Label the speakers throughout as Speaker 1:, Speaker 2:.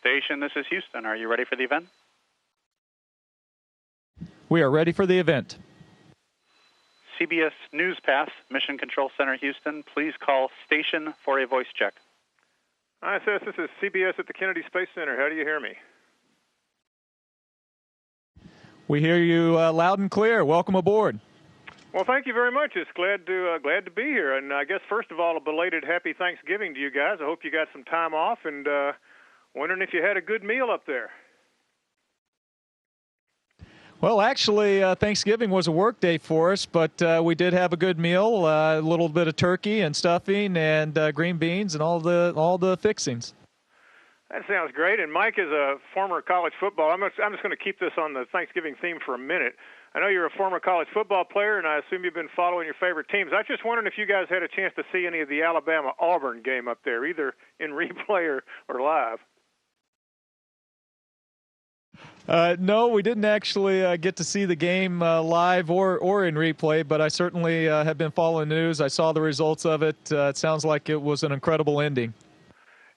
Speaker 1: station. This is Houston. Are you ready for the event?
Speaker 2: We are ready for the event.
Speaker 1: CBS News Pass, Mission Control Center, Houston. Please call station for a voice check.
Speaker 3: ISS, this is CBS at the Kennedy Space Center. How do you hear me?
Speaker 2: We hear you loud and clear. Welcome aboard.
Speaker 3: Well, thank you very much. It's glad to be here. And I guess, first of all, a belated happy Thanksgiving to you guys. I hope you got some time off, and wondering if you had a good meal up there.
Speaker 2: Well, actually, Thanksgiving was a work day for us, but we did have a good meal, a little bit of turkey and stuffing and green beans and all the fixings.
Speaker 3: That sounds great. And Mike is a former college football. I'm just going to keep this on the Thanksgiving theme for a minute. I know you're a former college football player, and I assume you've been following your favorite teams. I was just wondering if you guys had a chance to see any of the Alabama-Auburn game up there, either in replay or live.
Speaker 2: No, we didn't actually get to see the game live or in replay, but I certainly have been following the news. I saw the results of it. It sounds like it was an incredible ending.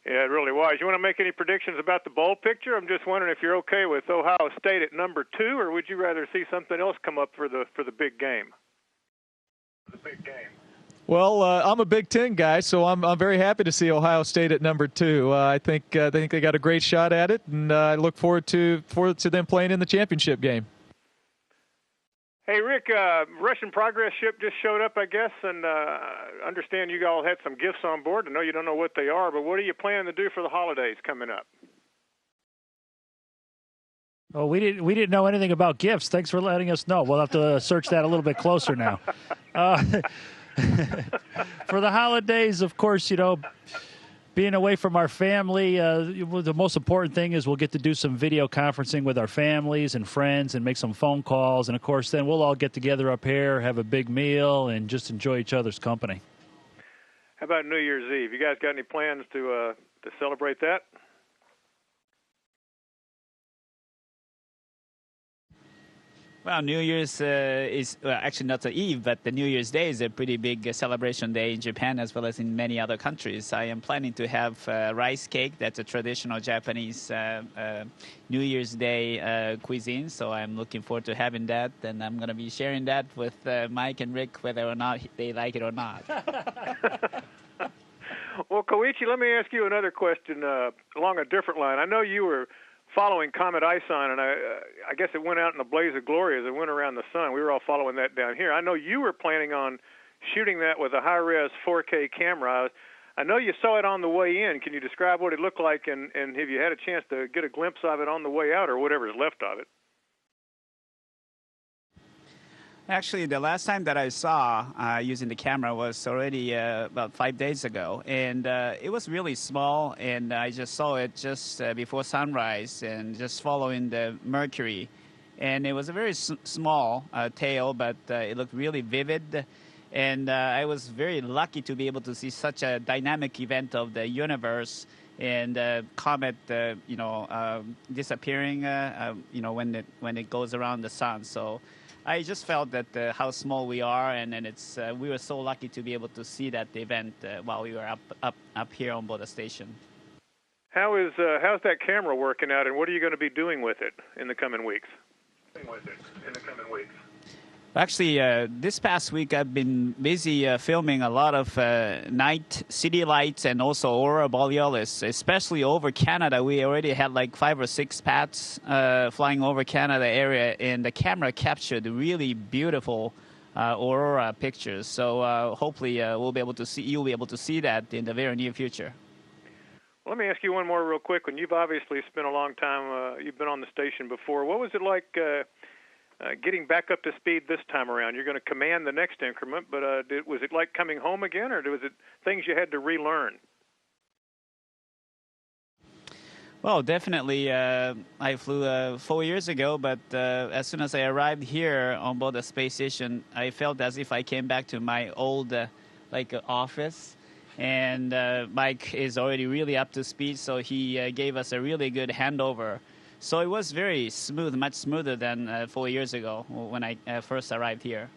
Speaker 3: Yeah, it really was. You want to make any predictions about the bowl picture? I'm just wondering if you're okay with Ohio State at number 2, or would you rather see something else come up for the big game? The big game.
Speaker 2: Well, I'm a Big Ten guy, so I'm very happy to see Ohio State at number 2. I think they got a great shot at it, and I look forward to them playing in the championship game.
Speaker 3: Hey, Rick, Russian Progress ship just showed up, I guess, and understand you all had some gifts on board. I know you don't know what they are, but what are you planning to do for the holidays coming up?
Speaker 4: Oh, we didn't know anything about gifts. Thanks for letting us know. We'll have to search that a little bit closer now. For the holidays, of course, being away from our family, the most important thing is we'll get to do some video conferencing with our families and friends and make some phone calls. And, of course, then we'll all get together up here, have a big meal, and just enjoy each other's company.
Speaker 3: How about New Year's Eve? You guys got any plans to celebrate that?
Speaker 5: Well, New Year's is actually not the eve, but the New Year's Day is a pretty big celebration day in Japan as well as in many other countries. I am planning to have rice cake. That's a traditional Japanese New Year's Day cuisine, so I'm looking forward to having that, and I'm going to be sharing that with Mike and Rick, whether or not they like it or not.
Speaker 3: Well, Koichi, let me ask you another question along a different line. I know you were following Comet Ison, and I guess it went out in a blaze of glory as it went around the sun. We were all following that down here. I know you were planning on shooting that with a high-res 4K camera. I know you saw it on the way in. Can you describe what it looked like, and have you had a chance to get a glimpse of it on the way out or whatever's left of it?
Speaker 5: Actually, the last time that I saw using the camera was already about 5 days ago, and it was really small, and I just saw it just before sunrise and just following the Mercury, and it was a very small tail, but it looked really vivid, and I was very lucky to be able to see such a dynamic event of the universe and comet, disappearing, when it goes around the sun. So I just felt that how small we are, and it's we were so lucky to be able to see that event while we were up here on board the station.
Speaker 3: How's that camera working out, and what are you going to be doing with it in the coming weeks?
Speaker 5: Actually, this past week I've been busy filming a lot of night city lights and also aurora borealis, especially over Canada. We already had like 5 or 6 pads flying over Canada area, and the camera captured really beautiful aurora pictures. So hopefully you'll be able to see that in the very near future.
Speaker 3: Well, let me ask you one more real quick. When you've obviously spent a long time, you've been on the station before. What was it like getting back up to speed this time around? You're going to command the next increment, but was it like coming home again, or was it things you had to relearn?
Speaker 5: Well, definitely. I flew 4 years ago, but as soon as I arrived here on board the space station, I felt as if I came back to my old office. And Mike is already really up to speed, so he gave us a really good handover. So it was very smooth, much smoother than 4 years ago when I first arrived here.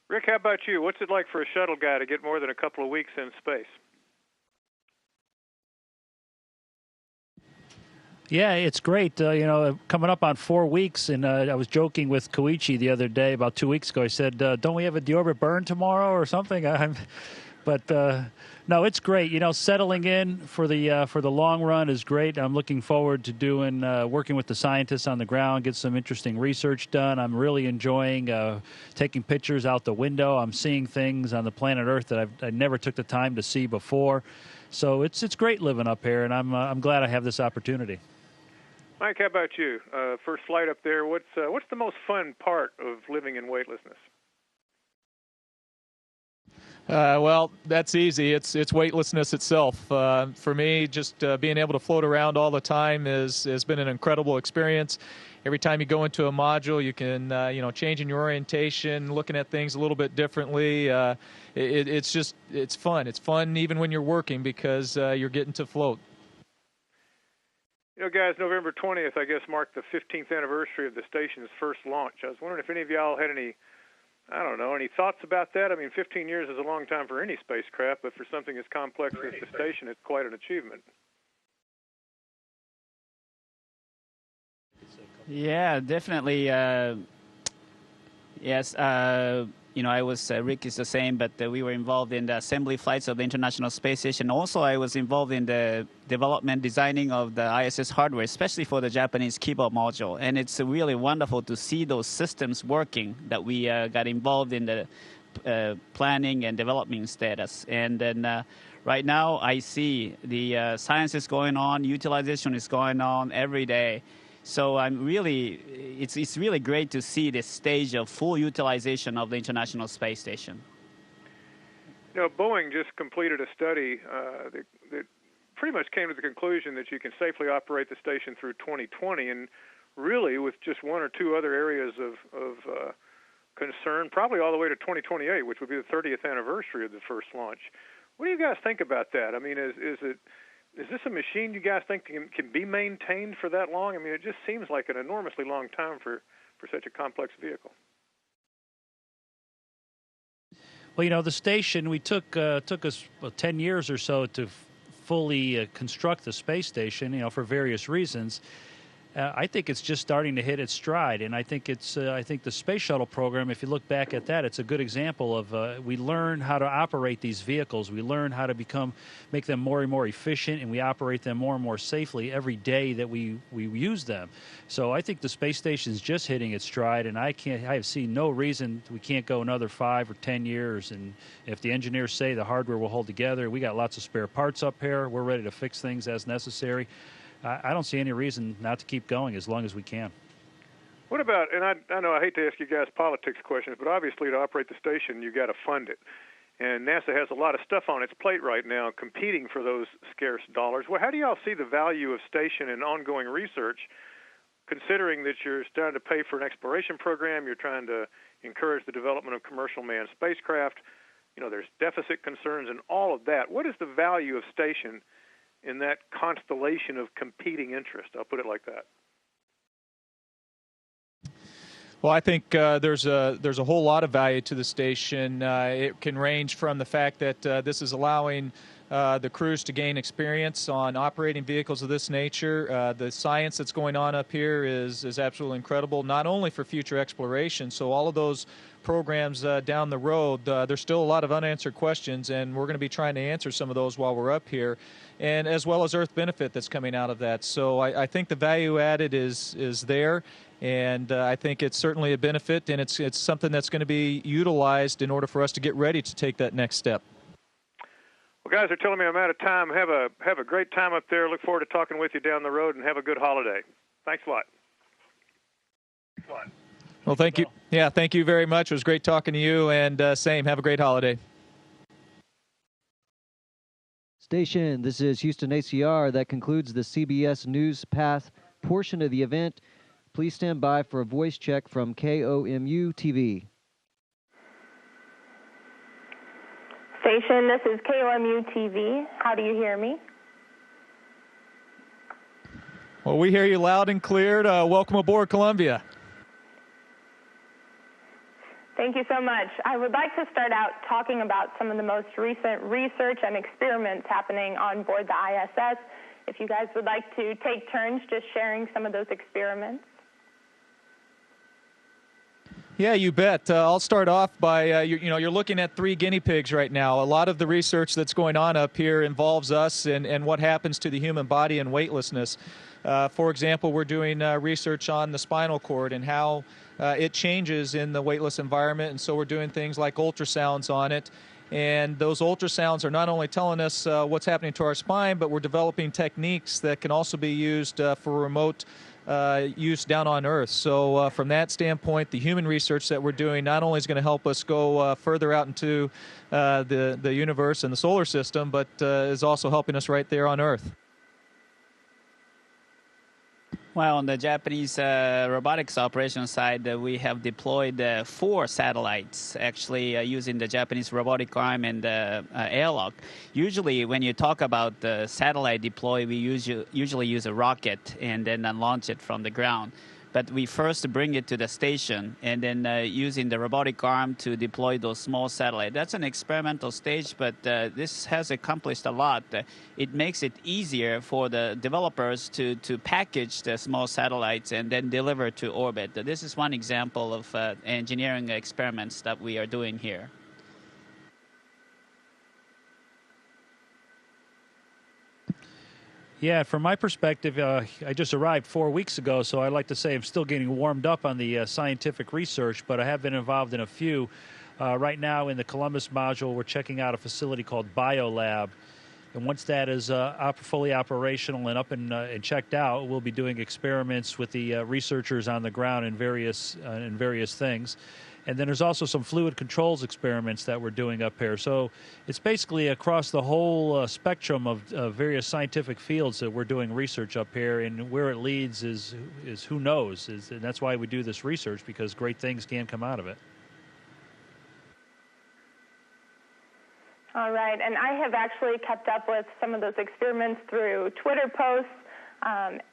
Speaker 3: Rick, how about you? What's it like for a shuttle guy to get more than a couple of weeks in space?
Speaker 4: Yeah, it's great. Coming up on 4 weeks, and I was joking with Koichi the other day, about 2 weeks ago. I said, don't we have a deorbit burn tomorrow or something? No, it's great. Settling in for the long run is great. I'm looking forward to working with the scientists on the ground, get some interesting research done. I'm really enjoying taking pictures out the window. I'm seeing things on the planet Earth that I never took the time to see before. So it's great living up here, and I'm glad I have this opportunity.
Speaker 3: Mike, how about you? First flight up there. What's the most fun part of living in weightlessness?
Speaker 2: Well, that's easy. It's weightlessness itself. For me, just being able to float around all the time has been an incredible experience. Every time you go into a module, you can changing your orientation, looking at things a little bit differently. It's fun. It's fun even when you're working because you're getting to float.
Speaker 3: Guys, November 20th, I guess, marked the 15th anniversary of the station's first launch. I was wondering if any of y'all had any thoughts about that? I mean, 15 years is a long time for any spacecraft, but for something as complex as the station, it's quite an achievement.
Speaker 5: Yeah, definitely. Yes. I was, Rick is the same, but we were involved in the assembly flights of the International Space Station. Also, I was involved in the development, designing of the ISS hardware, especially for the Japanese keyboard module. And it's really wonderful to see those systems working, that we got involved in the planning and development status. And then right now, I see the science is going on, utilization is going on every day. So it's really great to see this stage of full utilization of the International Space Station.
Speaker 3: Boeing just completed a study that pretty much came to the conclusion that you can safely operate the station through 2020, and really with just one or two other areas of concern, probably all the way to 2028, which would be the 30th anniversary of the first launch. What do you guys think about that? I mean, is this a machine you guys think can be maintained for that long? I mean, it just seems like an enormously long time for such a complex vehicle.
Speaker 4: Well, the station, we took us 10 years or so to fully construct the space station, for various reasons. I think it's just starting to hit its stride, and I think the space shuttle program, if you look back at that, it's a good example of we learn how to operate these vehicles. We learn how to make them more and more efficient, and we operate them more and more safely every day that we use them. So I think the space station is just hitting its stride, and I have seen no reason we can't go another 5 or 10 years. And if the engineers say the hardware will hold together, we got lots of spare parts up here. We're ready to fix things as necessary. I don't see any reason not to keep going as long as we can.
Speaker 3: What about, and I know I hate to ask you guys politics questions, but obviously to operate the station, you got to fund it. And NASA has a lot of stuff on its plate right now competing for those scarce dollars. Well, how do y'all see the value of station and ongoing research, considering that you're starting to pay for an exploration program, you're trying to encourage the development of commercial manned spacecraft, there's deficit concerns and all of that. What is the value of station in that constellation of competing interest? I'll put it like that.
Speaker 2: Well, I think there's a whole lot of value to the station. It can range from the fact that this is allowing the crews to gain experience on operating vehicles of this nature. The science that's going on up here is absolutely incredible, not only for future exploration. So all of those programs down the road, there's still a lot of unanswered questions, and we're going to be trying to answer some of those while we're up here, and as well as Earth benefit that's coming out of that. So I think the value added is there, and I think it's certainly a benefit, and it's something that's going to be utilized in order for us to get ready to take that next step.
Speaker 3: Well, guys are telling me I'm out of time. Have a great time up there. Look forward to talking with you down the road, and have a good holiday. Thanks a lot.
Speaker 2: Well, thank you. Yeah, thank you very much. It was great talking to you, and same. Have a great holiday.
Speaker 6: Station, this is Houston ACR. That concludes the CBS News Path portion of the event. Please stand by for a voice check from KOMU-TV.
Speaker 7: Station, this is KOMU-TV. How do you hear me?
Speaker 2: Well, we hear you loud and clear. Welcome aboard Columbia.
Speaker 7: Thank you so much. I would like to start out talking about some of the most recent research and experiments happening on board the ISS, if you guys would like to take turns just sharing some of those experiments.
Speaker 2: Yeah, you bet. I'll start off by, you're looking at 3 guinea pigs right now. A lot of the research that's going on up here involves us and what happens to the human body and weightlessness. For example, we're doing research on the spinal cord and how it changes in the weightless environment, and so we're doing things like ultrasounds on it. And those ultrasounds are not only telling us what's happening to our spine, but we're developing techniques that can also be used for remote use down on Earth. So from that standpoint, the human research that we're doing not only is going to help us go further out into the universe and the solar system, but is also helping us right there on Earth.
Speaker 5: Well, on the Japanese robotics operation side, we have deployed 4 satellites, actually using the Japanese robotic arm and airlock. Usually, when you talk about the satellite deploy, we usually use a rocket and then launch it from the ground. But we first bring it to the station and then using the robotic arm to deploy those small satellites. That's an experimental stage, but this has accomplished a lot. It makes it easier for the developers to package the small satellites and then deliver to orbit. This is one example of engineering experiments that we are doing here.
Speaker 4: Yeah, from my perspective, I just arrived 4 weeks ago, so I like to say I'm still getting warmed up on the scientific research, but I have been involved in a few. Right now in the Columbus module, we're checking out a facility called BioLab, and once that is fully operational and up and checked out, we'll be doing experiments with the researchers on the ground in various things. And then there's also some fluid controls experiments that we're doing up here. So it's basically across the whole spectrum of various scientific fields that we're doing research up here. And where it leads is who knows. And that's why we do this research, because great things can come out of it.
Speaker 7: All right, and I have actually kept up with some of those experiments through Twitter posts.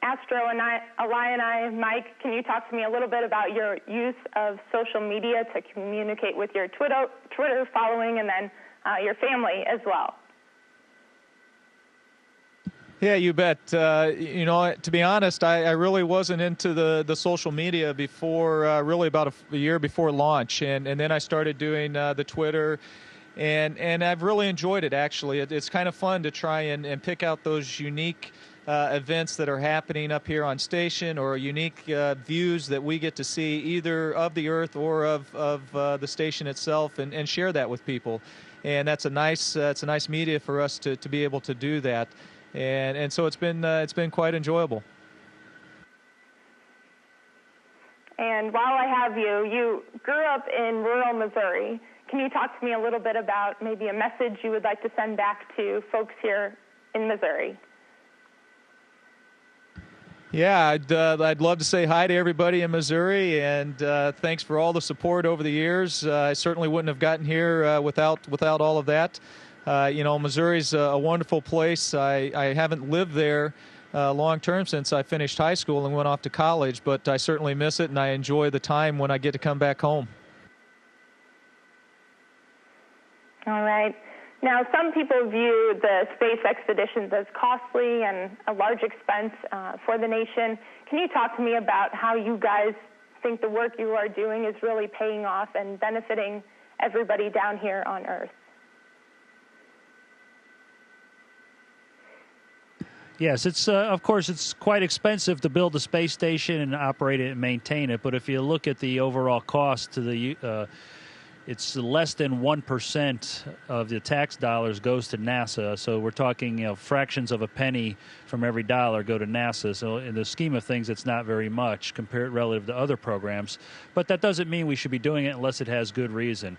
Speaker 7: Astro and I, Mike, can you talk to me a little bit about your use of social media to communicate with your Twitter following and then your family as well?
Speaker 2: Yeah, you bet. To be honest, I really wasn't into the social media before, really about a year before launch. And then I started doing the Twitter. And I've really enjoyed it, actually. It's kind of fun to try and pick out those unique events that are happening up here on station, or unique views that we get to see either of the Earth or of the station itself, and share that with people. And that's a nice media for us to be able to do that. And so it's been quite enjoyable.
Speaker 7: And while I have you, you grew up in rural Missouri. Can you talk to me a little bit about maybe a message you would like to send back to folks here in Missouri?
Speaker 2: Yeah, I'd love to say hi to everybody in Missouri, and thanks for all the support over the years. I certainly wouldn't have gotten here without all of that. Missouri's a wonderful place. I haven't lived there long term since I finished high school and went off to college, but I certainly miss it, and I enjoy the time when I get to come back home.
Speaker 7: All right. Now, some people view the space expeditions as costly and a large expense for the nation. Can you talk to me about how you guys think the work you are doing is really paying off and benefiting everybody down here on Earth?
Speaker 4: Yes, it's of course it's quite expensive to build a space station and operate it and maintain it. But if you look at the overall cost to the it's less than 1% of the tax dollars goes to NASA. So we're talking, fractions of a penny from every dollar go to NASA. So in the scheme of things, it's not very much compared relative to other programs. But that doesn't mean we should be doing it unless it has good reason.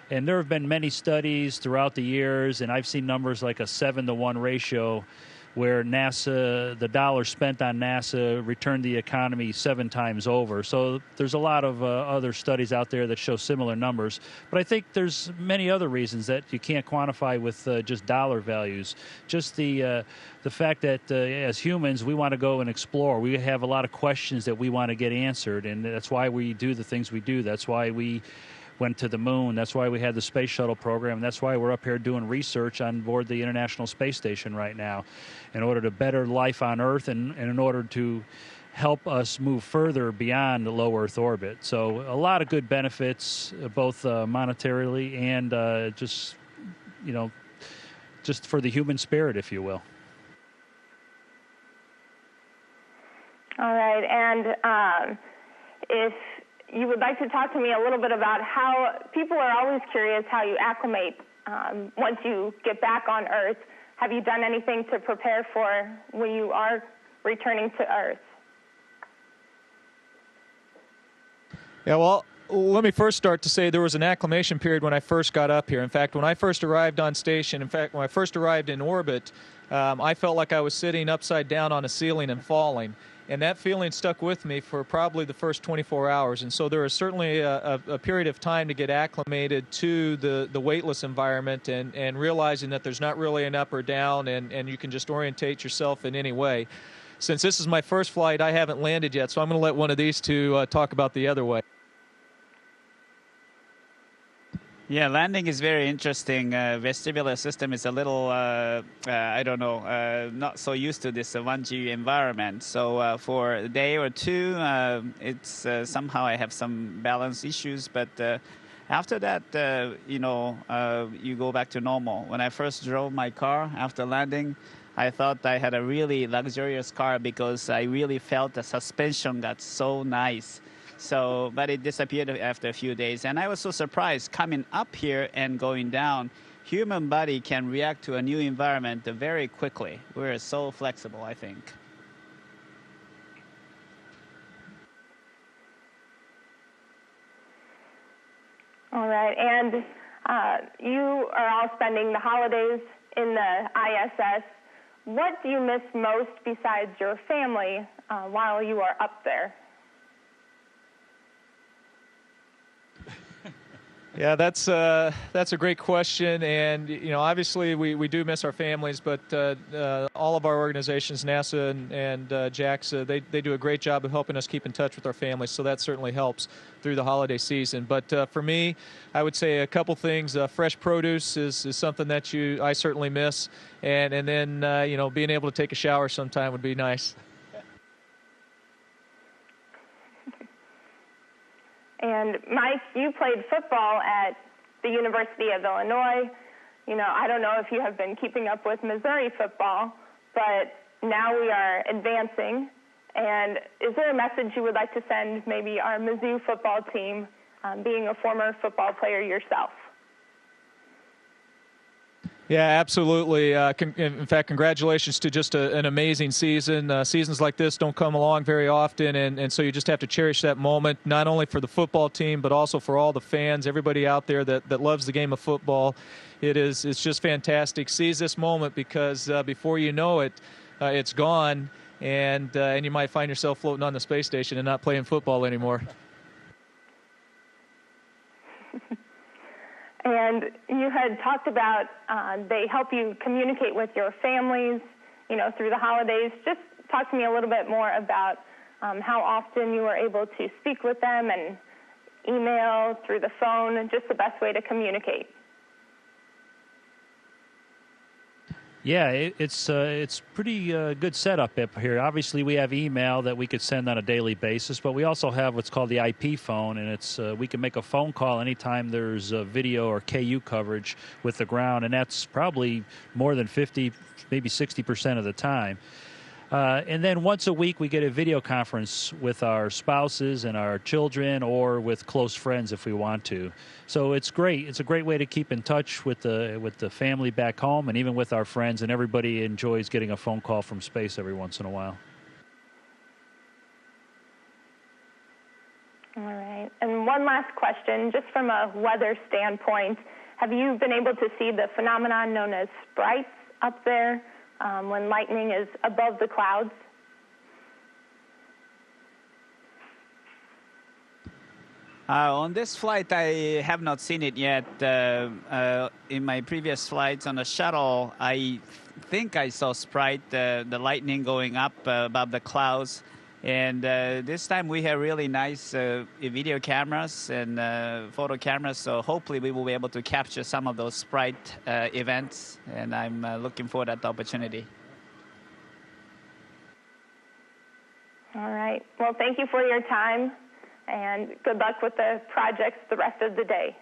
Speaker 4: And there have been many studies throughout the years, and I've seen numbers like a 7-to-1 ratio, where NASA, the dollars spent on NASA returned the economy 7 times over. So there's a lot of other studies out there that show similar numbers. But I think there's many other reasons that you can't quantify with just dollar values. Just the fact that as humans, we want to go and explore. We have a lot of questions that we want to get answered, and that's why we do the things we do. That's why we went to the moon. That's why we had the space shuttle program. And that's why we're up here doing research on board the International Space Station right now in order to better life on Earth and in order to help us move further beyond the low Earth orbit. So a lot of good benefits, both monetarily and just for the human spirit, if you will.
Speaker 7: All right, and if you would like to talk to me a little bit about how people are always curious how you acclimate once you get back on Earth. Have you done anything to prepare for when you are returning to Earth?
Speaker 2: Yeah, well, let me first start to say there was an acclimation period when I first got up here. In fact, when I first arrived on station, when I first arrived in orbit, I felt like I was sitting upside down on a ceiling and falling. And that feeling stuck with me for probably the first 24 hours. And so there is certainly a period of time to get acclimated to the weightless environment and realizing that there's not really an up or down and you can just orientate yourself in any way. Since this is my first flight, I haven't landed yet, so I'm going to let one of these two talk about the other way.
Speaker 5: Yeah, landing is very interesting. Vestibular system is a little, I don't know, not so used to this 1G environment. So for a day or two, it's somehow I have some balance issues. But after that, you go back to normal. When I first drove my car after landing, I thought I had a really luxurious car because I really felt the suspension got so nice. So, but it disappeared after a few days. And I was so surprised coming up here and going down. Human body can react to a new environment very quickly. We're so flexible, I think.
Speaker 7: All right. And you are all spending the holidays in the ISS. What do you miss most besides your family while you are up there?
Speaker 2: Yeah, that's a great question, and obviously we do miss our families, but all of our organizations, NASA and JAXA, they do a great job of helping us keep in touch with our families, so that certainly helps through the holiday season. But for me, I would say a couple things. Fresh produce is something that I certainly miss, and then being able to take a shower sometime would be nice.
Speaker 7: And Mike, you played football at the University of Illinois. I don't know if you have been keeping up with Missouri football, but now we are advancing. And is there a message you would like to send maybe our Mizzou football team, being a former football player yourself?
Speaker 2: Yeah, absolutely. In fact, congratulations to just an amazing season. Seasons like this don't come along very often, and so you just have to cherish that moment, not only for the football team, but also for all the fans, everybody out there that loves the game of football. It's just fantastic. Seize this moment because before you know it, it's gone, and you might find yourself floating on the space station and not playing football anymore.
Speaker 7: And you had talked about they help you communicate with your families, through the holidays. Just talk to me a little bit more about how often you are able to speak with them and email, through the phone, and just the best way to communicate.
Speaker 4: Yeah, it's pretty good setup up here. Obviously, we have email that we could send on a daily basis, but we also have what's called the IP phone, and it's we can make a phone call anytime there's video or KU coverage with the ground, and that's probably more than 50, maybe 60% of the time. And then once a week, we get a video conference with our spouses and our children, or with close friends if we want to. So it's great. It's a great way to keep in touch with the family back home, and even with our friends. And everybody enjoys getting a phone call from space every once in a while.
Speaker 7: All right. And one last question, just from a weather standpoint, have you been able to see the phenomenon known as sprites up there? When lightning is above the clouds?
Speaker 5: On this flight, I have not seen it yet. In my previous flights on the shuttle, I think I saw sprite, the lightning going up above the clouds. And this time we have really nice video cameras and photo cameras, so hopefully we will be able to capture some of those Sprite events, and I'm looking for that opportunity.
Speaker 7: All right. Well, thank you for your time, and good luck with the projects the rest of the day.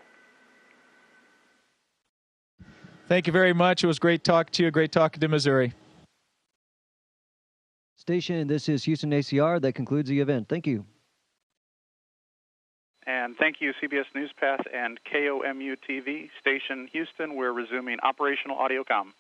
Speaker 2: Thank you very much. It was great talking to you. Great talking to Missouri.
Speaker 6: Station, this is Houston ACR. That concludes the event. Thank you.
Speaker 1: And thank you, CBS News Path and KOMU-TV. Station Houston, we're resuming operational audio comm.